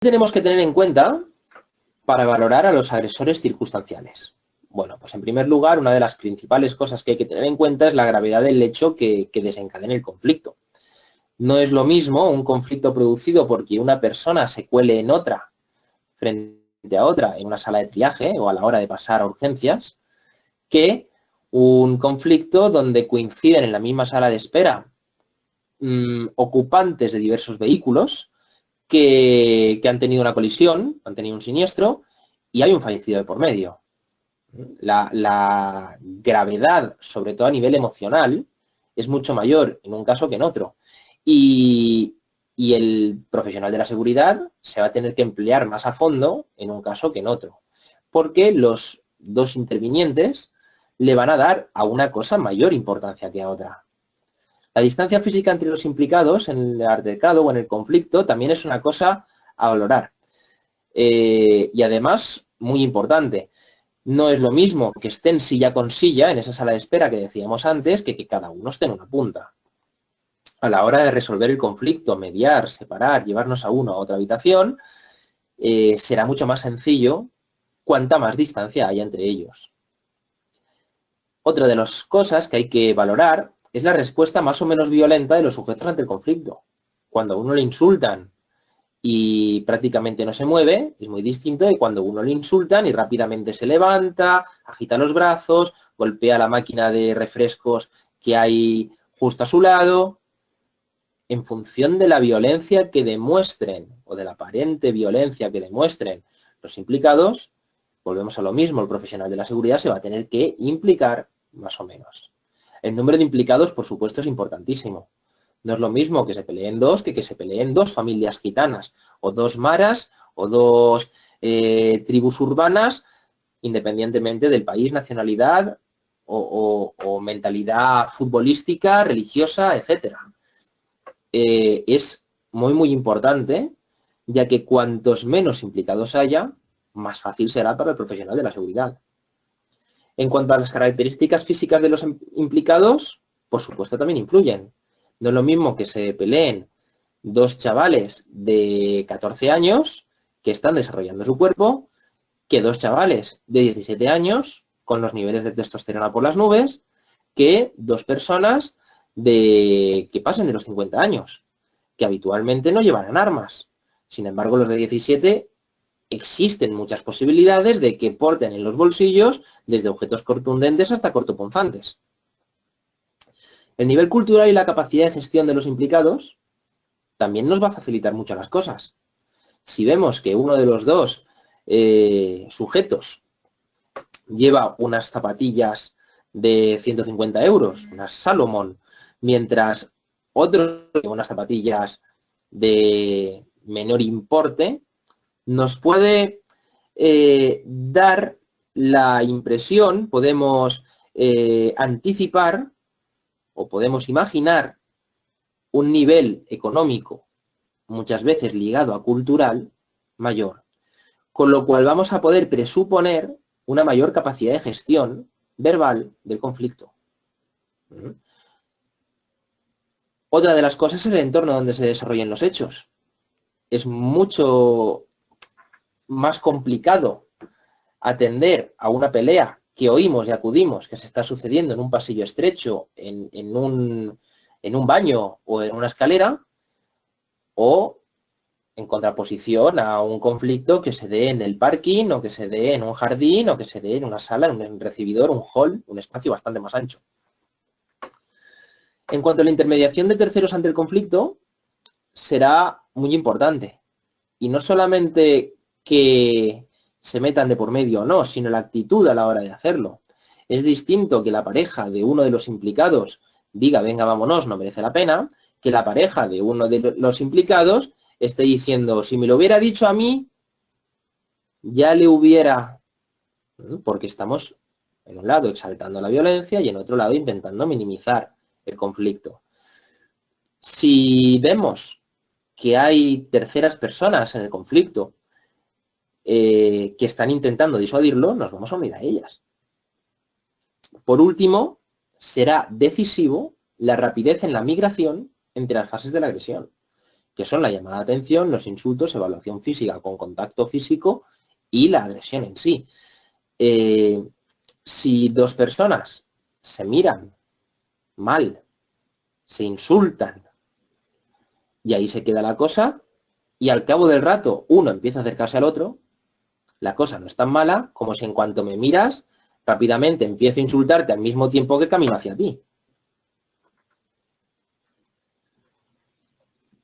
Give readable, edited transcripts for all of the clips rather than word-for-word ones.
tenemos que tener en cuenta para valorar a los agresores circunstanciales? Bueno, pues en primer lugar, una de las principales cosas que hay que tener en cuenta es la gravedad del hecho que desencadena el conflicto. No es lo mismo un conflicto producido porque una persona se cuele en otra frente a otra en una sala de triaje o a la hora de pasar a urgencias, que un conflicto donde coinciden en la misma sala de espera ocupantes de diversos vehículos que han tenido una colisión, han tenido un siniestro y hay un fallecido de por medio. La gravedad, sobre todo a nivel emocional, es mucho mayor en un caso que en otro. Y el profesional de la seguridad se va a tener que emplear más a fondo en un caso que en otro, porque los dos intervinientes le van a dar a una cosa mayor importancia que a otra. La distancia física entre los implicados en el altercado o en el conflicto también es una cosa a valorar. Y además, muy importante, no es lo mismo que estén silla con silla en esa sala de espera que decíamos antes que cada uno esté en una punta. A la hora de resolver el conflicto, mediar, separar, llevarnos a uno a otra habitación, será mucho más sencillo cuanta más distancia haya entre ellos. Otra de las cosas que hay que valorar es la respuesta más o menos violenta de los sujetos ante el conflicto. Cuando a uno le insultan y prácticamente no se mueve, es muy distinto de cuando a uno le insultan y rápidamente se levanta, agita los brazos, golpea la máquina de refrescos que hay justo a su lado. En función de la violencia que demuestren o de la aparente violencia que demuestren los implicados, volvemos a lo mismo, el profesional de la seguridad se va a tener que implicar más o menos. El número de implicados, por supuesto, es importantísimo. No es lo mismo que se peleen dos que se peleen dos familias gitanas, o dos maras, o dos tribus urbanas, independientemente del país, nacionalidad o mentalidad futbolística, religiosa, etc. Es muy importante, ya que cuantos menos implicados haya, más fácil será para el profesional de la seguridad. En cuanto a las características físicas de los implicados, por supuesto también influyen. No es lo mismo que se peleen dos chavales de 14 años que están desarrollando su cuerpo que dos chavales de 17 años con los niveles de testosterona por las nubes que dos personas que pasen de los 50 años, que habitualmente no llevarán armas. Sin embargo, los de 17 existen muchas posibilidades de que porten en los bolsillos desde objetos contundentes hasta cortopunzantes. El nivel cultural y la capacidad de gestión de los implicados también nos va a facilitar mucho las cosas. Si vemos que uno de los dos sujetos lleva unas zapatillas de 150 euros, unas Salomon, mientras otro lleva unas zapatillas de menor importe, nos puede dar la impresión, podemos anticipar o podemos imaginar un nivel económico, muchas veces ligado a cultural, mayor. Con lo cual vamos a poder presuponer una mayor capacidad de gestión verbal del conflicto. Otra de las cosas es el entorno donde se desarrollen los hechos. Es mucho más complicado atender a una pelea que oímos y acudimos que se está sucediendo en un pasillo estrecho, en un baño o en una escalera, o en contraposición a un conflicto que se dé en el parking, o que se dé en un jardín, o que se dé en una sala, en un recibidor, un hall, un espacio bastante más ancho. En cuanto a la intermediación de terceros ante el conflicto, será muy importante. Y no solamente que se metan de por medio o no, sino la actitud a la hora de hacerlo. Es distinto que la pareja de uno de los implicados diga, venga, vámonos, no merece la pena, que la pareja de uno de los implicados esté diciendo, si me lo hubiera dicho a mí, ya le hubiera... Porque estamos, en un lado, exaltando la violencia y en otro lado, intentando minimizar el conflicto. Si vemos que hay terceras personas en el conflicto que están intentando disuadirlo, nos vamos a unir a ellas. Por último, será decisivo la rapidez en la migración entre las fases de la agresión. que son la llamada de atención, los insultos, evaluación física con contacto físico y la agresión en sí. Si dos personas se miran mal, se insultan y ahí se queda la cosa, y al cabo del rato uno empieza a acercarse al otro, la cosa no es tan mala como si en cuanto me miras, rápidamente empiezo a insultarte al mismo tiempo que camino hacia ti.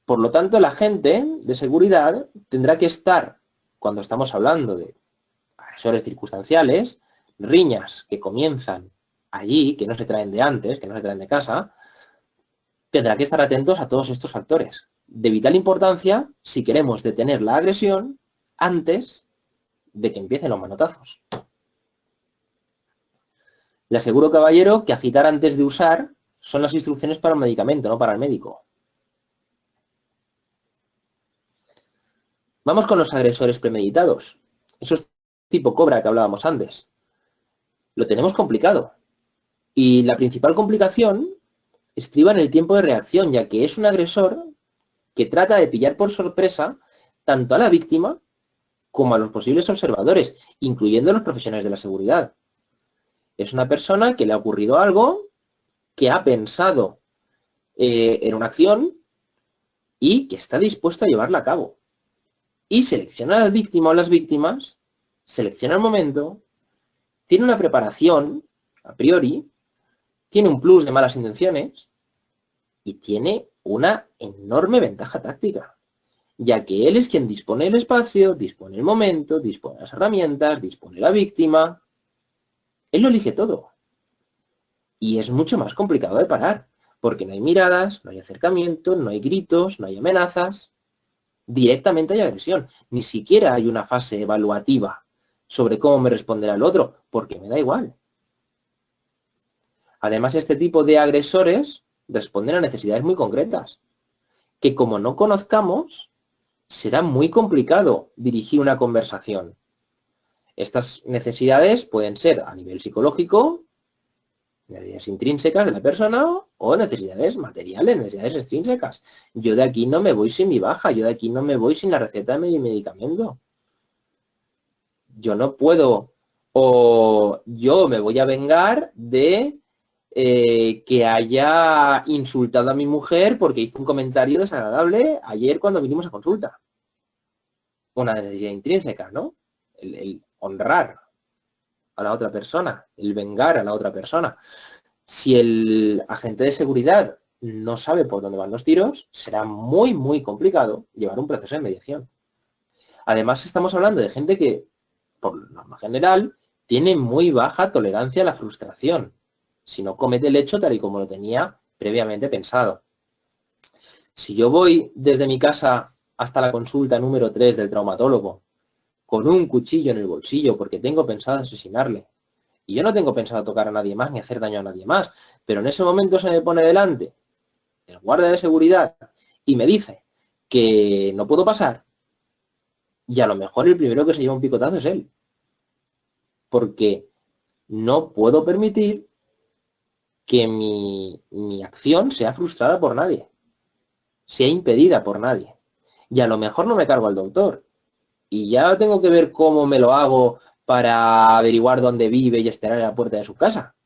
Por lo tanto, la gente de seguridad tendrá que estar, cuando estamos hablando de agresores circunstanciales, riñas que comienzan allí, que no se traen de antes, que no se traen de casa, tendrá que estar atentos a todos estos factores. De vital importancia si queremos detener la agresión antes de que empiecen los manotazos. Le aseguro, caballero, que agitar antes de usar son las instrucciones para el medicamento, no para el médico. Vamos con los agresores premeditados. Esos tipo cobra que hablábamos antes. Lo tenemos complicado. Y la principal complicación estriba en el tiempo de reacción, ya que es un agresor que trata de pillar por sorpresa tanto a la víctima como a los posibles observadores, incluyendo a los profesionales de la seguridad. Es una persona que le ha ocurrido algo, que ha pensado en una acción y que está dispuesto a llevarla a cabo. Y selecciona a la víctima o las víctimas, selecciona el momento, tiene una preparación a priori, tiene un plus de malas intenciones y tiene una enorme ventaja táctica, ya que él es quien dispone del espacio, dispone el momento, dispone las herramientas, dispone la víctima. Él lo elige todo. Y es mucho más complicado de parar, porque no hay miradas, no hay acercamiento, no hay gritos, no hay amenazas. Directamente hay agresión. Ni siquiera hay una fase evaluativa sobre cómo me responderá el otro, porque me da igual. Además, este tipo de agresores responden a necesidades muy concretas, que como no conozcamos, será muy complicado dirigir una conversación. Estas necesidades pueden ser a nivel psicológico, necesidades intrínsecas de la persona, o necesidades materiales, necesidades extrínsecas. Yo de aquí no me voy sin mi baja, yo de aquí no me voy sin la receta de mi medicamento. Yo no puedo, o yo me voy a vengar de que haya insultado a mi mujer porque hizo un comentario desagradable ayer cuando vinimos a consulta. Una necesidad intrínseca, ¿no? El honrar a la otra persona, el vengar a la otra persona. Si el agente de seguridad no sabe por dónde van los tiros, será muy, muy complicado llevar un proceso de mediación. Además, estamos hablando de gente que, por norma general, tiene muy baja tolerancia a la frustración, si no comete el hecho tal y como lo tenía previamente pensado. Si yo voy desde mi casa hasta la consulta número 3 del traumatólogo con un cuchillo en el bolsillo porque tengo pensado asesinarle, y yo no tengo pensado tocar a nadie más ni hacer daño a nadie más, pero en ese momento se me pone delante el guardia de seguridad y me dice que no puedo pasar, y a lo mejor el primero que se lleva un picotazo es él. Porque no puedo permitir que mi acción sea frustrada por nadie, sea impedida por nadie. Y a lo mejor no me cargo al doctor. Y ya tengo que ver cómo me lo hago para averiguar dónde vive y esperar a la puerta de su casa.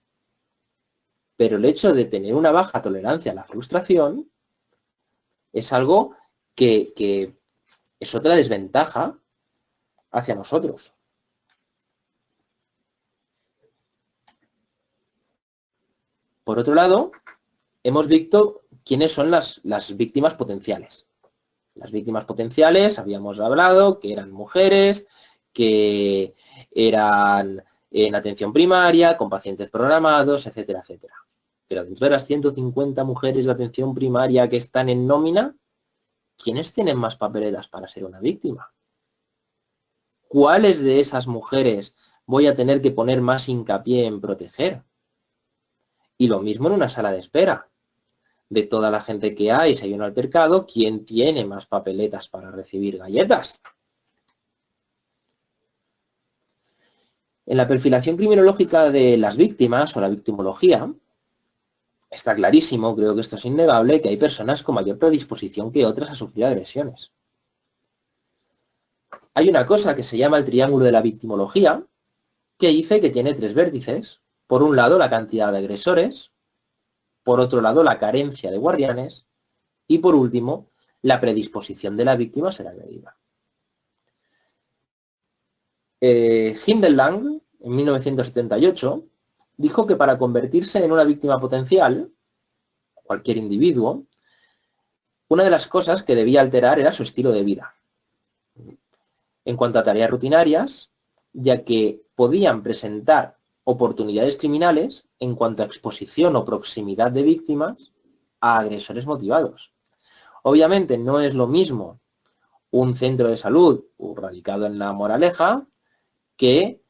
Pero el hecho de tener una baja tolerancia a la frustración es algo que es otra desventaja hacia nosotros. Por otro lado, hemos visto quiénes son las víctimas potenciales. Las víctimas potenciales, habíamos hablado, que eran mujeres, que eran en atención primaria, con pacientes programados, etcétera, etcétera. Pero dentro de las 150 mujeres de atención primaria que están en nómina, ¿quiénes tienen más papeletas para ser una víctima? ¿Cuáles de esas mujeres voy a tener que poner más hincapié en proteger? Y lo mismo en una sala de espera. De toda la gente que hay, si hay un altercado, ¿quién tiene más papeletas para recibir galletas? En la perfilación criminológica de las víctimas, o la victimología, está clarísimo, creo que esto es innegable, que hay personas con mayor predisposición que otras a sufrir agresiones. Hay una cosa que se llama el triángulo de la victimología, que dice que tiene 3 vértices. Por un lado, la cantidad de agresores, por otro lado, la carencia de guardianes, y por último, la predisposición de la víctima a ser agredida. Hindenburg, en 1978, dijo que para convertirse en una víctima potencial, cualquier individuo, una de las cosas que debía alterar era su estilo de vida. En cuanto a tareas rutinarias, ya que podían presentar oportunidades criminales en cuanto a exposición o proximidad de víctimas a agresores motivados. Obviamente no es lo mismo un centro de salud radicado en La Moraleja que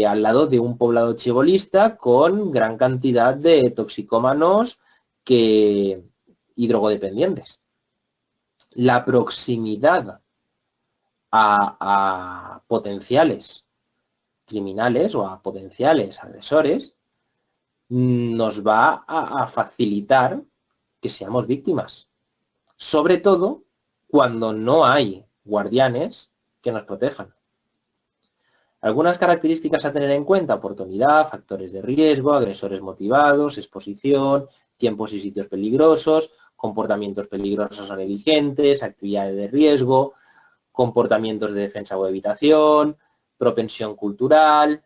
al lado de un poblado chibolista con gran cantidad de toxicómanos y drogodependientes. La proximidad a potenciales criminales o a potenciales agresores nos va a facilitar que seamos víctimas. Sobre todo cuando no hay guardianes que nos protejan. Algunas características a tener en cuenta: oportunidad, factores de riesgo, agresores motivados, exposición, tiempos y sitios peligrosos, comportamientos peligrosos o negligentes, actividades de riesgo, comportamientos de defensa o evitación, propensión cultural.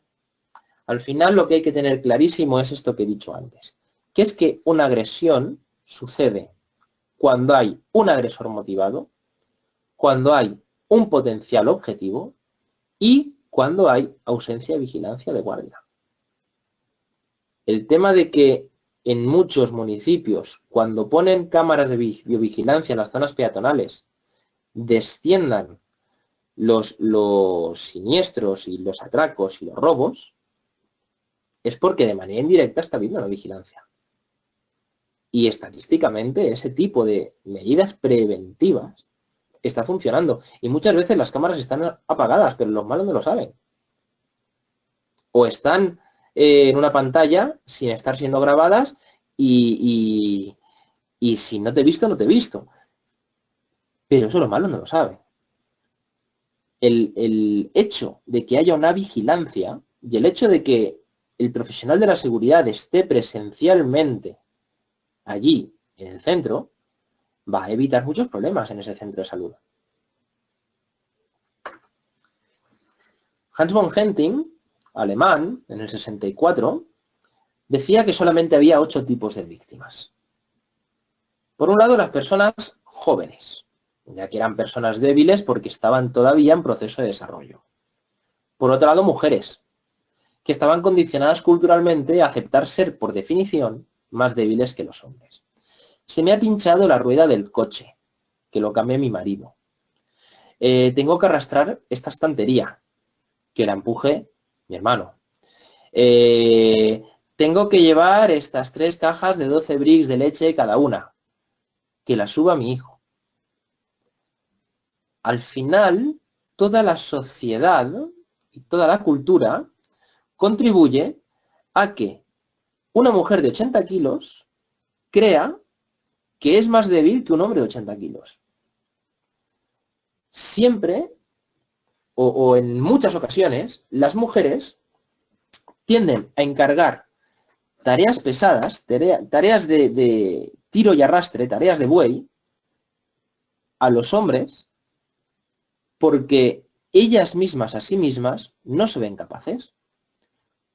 Al final lo que hay que tener clarísimo es esto que he dicho antes, que es que una agresión sucede cuando hay un agresor motivado, cuando hay un potencial objetivo y cuando hay ausencia de vigilancia de guardia. El tema de que en muchos municipios, cuando ponen cámaras de videovigilancia en las zonas peatonales, desciendan los siniestros y los atracos y los robos, es porque de manera indirecta está habiendo una vigilancia. Y estadísticamente ese tipo de medidas preventivas está funcionando. Y muchas veces las cámaras están apagadas, pero los malos no lo saben. O están en una pantalla sin estar siendo grabadas y si no te he visto, no te he visto. Pero eso los malos no lo saben. El hecho de que haya una vigilancia y el hecho de que el profesional de la seguridad esté presencialmente allí, en el centro, va a evitar muchos problemas en ese centro de salud. Hans von Henting, alemán, en el 64, decía que solamente había 8 tipos de víctimas. Por un lado, las personas jóvenes, ya que eran personas débiles porque estaban todavía en proceso de desarrollo. Por otro lado, mujeres, que estaban condicionadas culturalmente a aceptar ser, por definición, más débiles que los hombres. Se me ha pinchado la rueda del coche, que lo cambié mi marido. Tengo que arrastrar esta estantería, que la empuje mi hermano. Tengo que llevar estas 3 cajas de 12 bricks de leche cada una, que la suba mi hijo. Al final, toda la sociedad y toda la cultura contribuye a que una mujer de 80 kilos crea que es más débil que un hombre de 80 kilos. Siempre, o en muchas ocasiones, las mujeres tienden a encargar tareas pesadas, tareas de tiro y arrastre, tareas de buey, a los hombres porque ellas mismas a sí mismas no se ven capaces.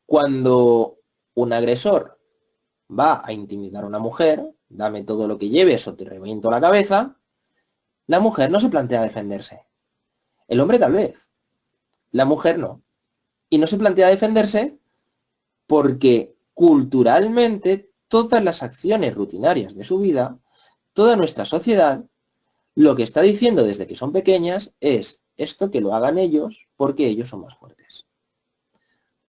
Cuando un agresor va a intimidar a una mujer, dame todo lo que lleves o te reviento la cabeza, la mujer no se plantea defenderse. El hombre tal vez, la mujer no. Y no se plantea defenderse porque culturalmente todas las acciones rutinarias de su vida, toda nuestra sociedad, lo que está diciendo desde que son pequeñas es esto que lo hagan ellos porque ellos son más fuertes.